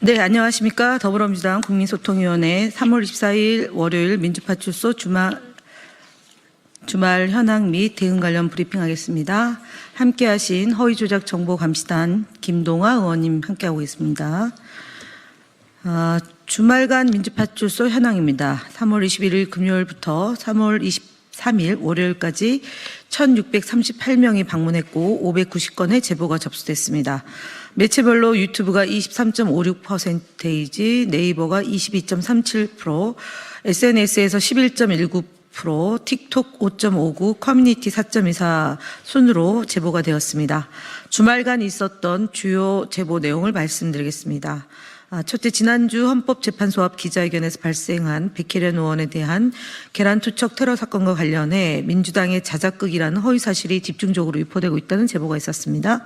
네, 안녕하십니까. 더불어민주당 국민소통위원회 3월 24일 월요일 민주파출소 주말 현황 및 대응 관련 브리핑하겠습니다. 함께하신 허위조작정보감시단 김동아 의원님 함께하고 있습니다. 주말간 민주파출소 현황입니다. 3월 21일 금요일부터 3월 23일 월요일까지 1,638명이 방문했고 590건의 제보가 접수됐습니다. 매체별로 유튜브가 23.56%이지 네이버가 22.37%, SNS에서 11.19%, 틱톡 5.59%, 커뮤니티 4.24% 순으로 제보가 되었습니다. 주말간 있었던 주요 제보 내용을 말씀드리겠습니다. 첫째, 지난주 헌법재판소 앞 기자회견에서 발생한 백혜련 의원에 대한 계란투척 테러 사건과 관련해 민주당의 자작극이라는 허위사실이 집중적으로 유포되고 있다는 제보가 있었습니다.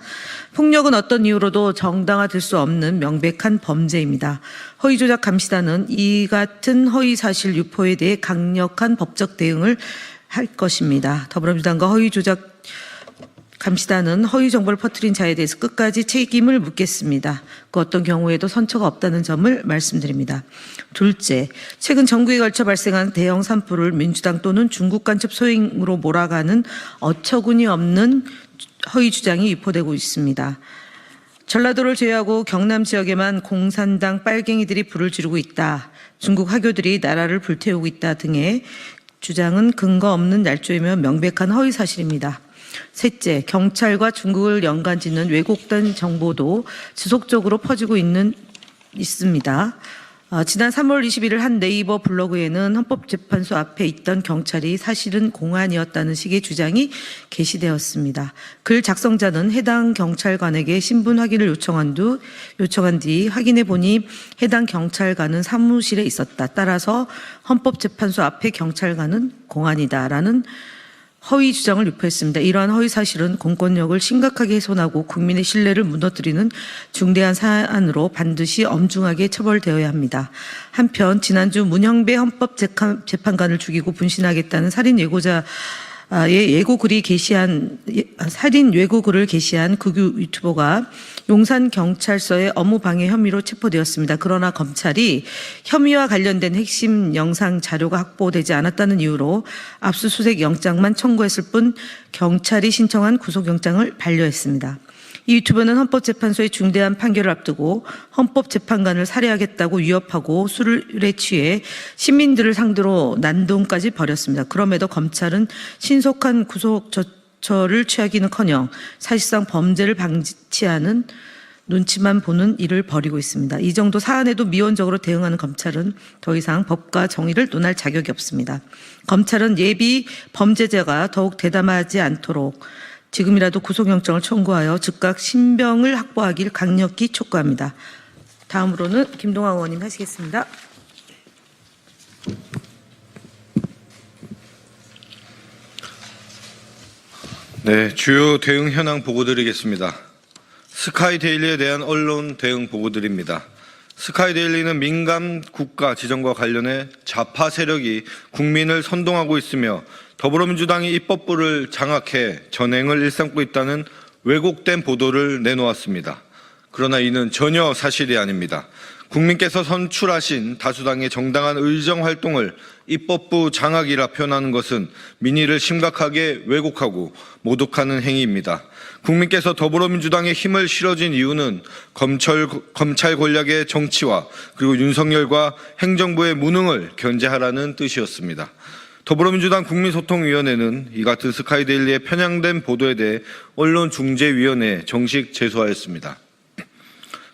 폭력은 어떤 이유로도 정당화될 수 없는 명백한 범죄입니다. 허위조작 감시단은 이 같은 허위사실 유포에 대해 강력한 법적 대응을 할 것입니다. 더불어민주당과 허위조작 감시단은 허위 정보를 퍼뜨린 자에 대해서 끝까지 책임을 묻겠습니다. 그 어떤 경우에도 선처가 없다는 점을 말씀드립니다. 둘째, 최근 전국에 걸쳐 발생한 대형 산불을 민주당 또는 중국 간첩 소행으로 몰아가는 어처구니 없는 허위 주장이 유포되고 있습니다. 전라도를 제외하고 경남 지역에만 공산당 빨갱이들이 불을 지르고 있다. 중국 화교들이 나라를 불태우고 있다 등의 주장은 근거 없는 날조이며 명백한 허위 사실입니다. 셋째, 경찰과 중국을 연관짓는 왜곡된 정보도 지속적으로 퍼지고 있습니다. 지난 3월 21일 한 네이버 블로그에는 헌법재판소 앞에 있던 경찰이 사실은 공안이었다는 식의 주장이 게시되었습니다. 글 작성자는 해당 경찰관에게 신분 확인을 요청한 뒤 확인해 보니 해당 경찰관은 사무실에 있었다. 따라서 헌법재판소 앞에 경찰관은 공안이다라는 허위 주장을 유포했습니다. 이러한 허위 사실은 공권력을 심각하게 훼손하고 국민의 신뢰를 무너뜨리는 중대한 사안으로 반드시 엄중하게 처벌되어야 합니다. 한편 지난주 문형배 헌법재판관을 죽이고 분신하겠다는 살인 예고글을 게시한 극우 유튜버가 용산경찰서의 업무방해 혐의로 체포되었습니다. 그러나 검찰이 혐의와 관련된 핵심 영상 자료가 확보되지 않았다는 이유로 압수수색 영장만 청구했을 뿐 경찰이 신청한 구속영장을 반려했습니다. 이 유튜버는 헌법재판소의 중대한 판결을 앞두고 헌법재판관을 살해하겠다고 위협하고 술에 취해 시민들을 상대로 난동까지 벌였습니다. 그럼에도 검찰은 신속한 구속 조처를 취하기는커녕 사실상 범죄를 방치하는 눈치만 보는 일을 벌이고 있습니다. 이 정도 사안에도 미온적으로 대응하는 검찰은 더 이상 법과 정의를 논할 자격이 없습니다. 검찰은 예비 범죄자가 더욱 대담하지 않도록 지금이라도 구속영장을 청구하여 즉각 신병을 확보하길 강력히 촉구합니다. 다음으로는 김동아 의원님 하시겠습니다. 네, 주요 대응 현황 보고드리겠습니다. 스카이데일리에 대한 언론 대응 보고드립니다. 스카이데일리는 민간 국가 지정과 관련해 좌파 세력이 국민을 선동하고 있으며 더불어민주당이 입법부를 장악해 전횡을 일삼고 있다는 왜곡된 보도를 내놓았습니다. 그러나 이는 전혀 사실이 아닙니다. 국민께서 선출하신 다수당의 정당한 의정활동을 입법부 장악이라 표현하는 것은 민의를 심각하게 왜곡하고 모독하는 행위입니다. 국민께서 더불어민주당에 힘을 실어준 이유는 검찰 권력의 정치와 그리고 윤석열과 행정부의 무능을 견제하라는 뜻이었습니다. 더불어민주당 국민소통위원회는 이 같은 스카이데일리의 편향된 보도에 대해 언론중재위원회에 정식 제소하였습니다.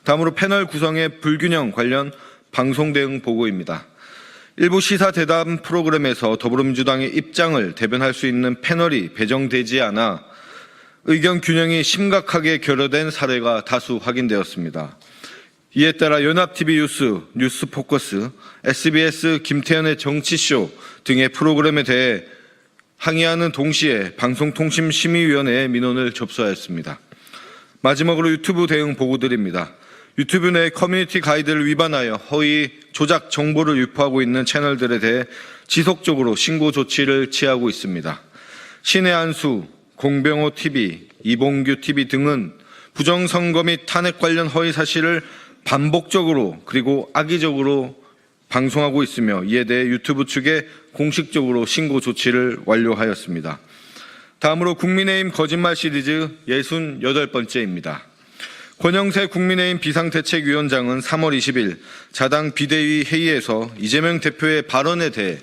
다음으로 패널 구성의 불균형 관련 방송 대응 보고입니다. 일부 시사대담 프로그램에서 더불어민주당의 입장을 대변할 수 있는 패널이 배정되지 않아 의견 균형이 심각하게 결여된 사례가 다수 확인되었습니다. 이에 따라 연합TV 뉴스포커스, SBS 김태현의 정치쇼 등의 프로그램에 대해 항의하는 동시에 방송통신심의위원회에 민원을 접수하였습니다. 마지막으로 유튜브 대응 보고드립니다. 유튜브 내 커뮤니티 가이드를 위반하여 허위 조작 정보를 유포하고 있는 채널들에 대해 지속적으로 신고 조치를 취하고 있습니다. 신의 한수, 공병호 TV, 이봉규 TV 등은 부정선거 및 탄핵 관련 허위 사실을 반복적으로 그리고 악의적으로 방송하고 있으며 이에 대해 유튜브 측에 공식적으로 신고 조치를 완료하였습니다. 다음으로 국민의힘 거짓말 시리즈 68번째입니다. 권영세 국민의힘 비상대책위원장은 3월 20일 자당 비대위 회의에서 이재명 대표의 발언에 대해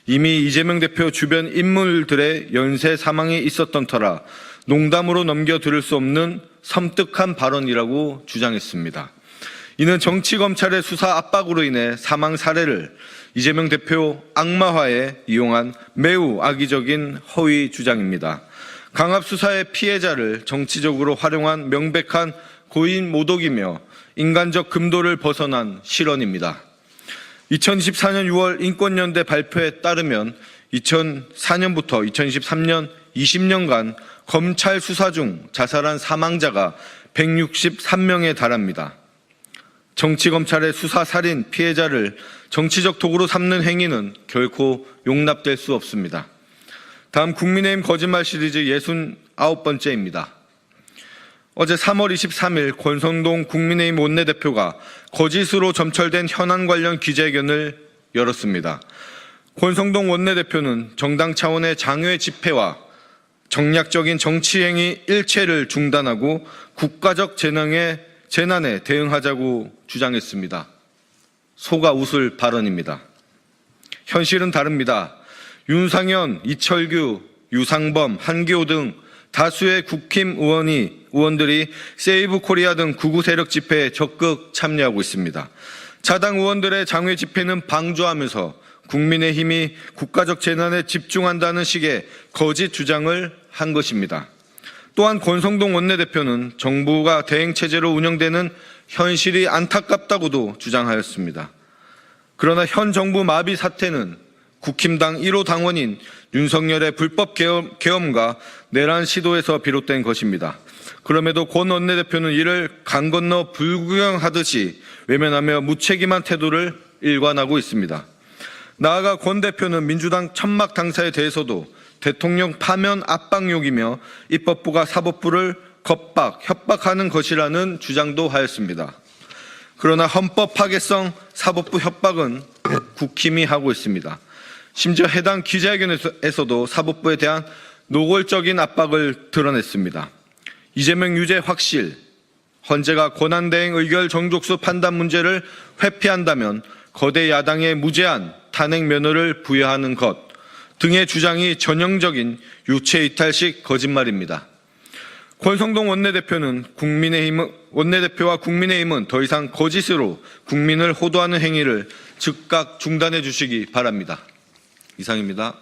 이미 이재명 대표 주변 인물들의 연쇄 사망이 있었던 터라 농담으로 넘겨들을 수 없는 섬뜩한 발언이라고 주장했습니다. 이는 정치검찰의 수사 압박으로 인해 사망 사례를 이재명 대표 악마화에 이용한 매우 악의적인 허위 주장입니다. 강압수사의 피해자를 정치적으로 활용한 명백한 고인 모독이며 인간적 금도를 벗어난 실언입니다. 2024년 6월 인권연대 발표에 따르면 2004년부터 2023년 20년간 검찰 수사 중 자살한 사망자가 163명에 달합니다. 정치검찰의 수사살인 피해자를 정치적 도구로 삼는 행위는 결코 용납될 수 없습니다. 다음 국민의힘 거짓말 시리즈 69번째입니다. 어제 3월 23일 권성동 국민의힘 원내대표가 거짓으로 점철된 현안 관련 기자회견을 열었습니다. 권성동 원내대표는 정당 차원의 장외 집회와 정략적인 정치행위 일체를 중단하고 국가적 재난에 대응하자고 주장했습니다. 속아 웃을 발언입니다. 현실은 다릅니다. 윤상현, 이철규, 유상범, 한기호 등 다수의 국힘 의원들이 세이브 코리아 등 극우 세력 집회에 적극 참여하고 있습니다. 자당 의원들의 장외 집회는 방조하면서 국민의힘이 국가적 재난에 집중한다는 식의 거짓 주장을 한 것입니다. 또한 권성동 원내대표는 정부가 대행체제로 운영되는 현실이 안타깝다고도 주장하였습니다. 그러나 현 정부 마비 사태는 국힘당 1호 당원인 윤석열의 불법 계엄과 내란 시도에서 비롯된 것입니다. 그럼에도 권 원내대표는 이를 강 건너 불구경하듯이 외면하며 무책임한 태도를 일관하고 있습니다. 나아가 권 대표는 민주당 천막 당사에 대해서도 대통령 파면 압박용이며 입법부가 사법부를 협박하는 것이라는 주장도 하였습니다. 그러나 헌법 파괴성 사법부 협박은 국힘이 하고 있습니다. 심지어 해당 기자회견에서도 사법부에 대한 노골적인 압박을 드러냈습니다. 이재명 유죄 확실, 헌재가 권한대행 의결 정족수 판단 문제를 회피한다면 거대 야당의 무제한 탄핵 면허를 부여하는 것 등의 주장이 전형적인 유체이탈식 거짓말입니다. 권성동 원내대표와 국민의힘은 더 이상 거짓으로 국민을 호도하는 행위를 즉각 중단해 주시기 바랍니다. 이상입니다.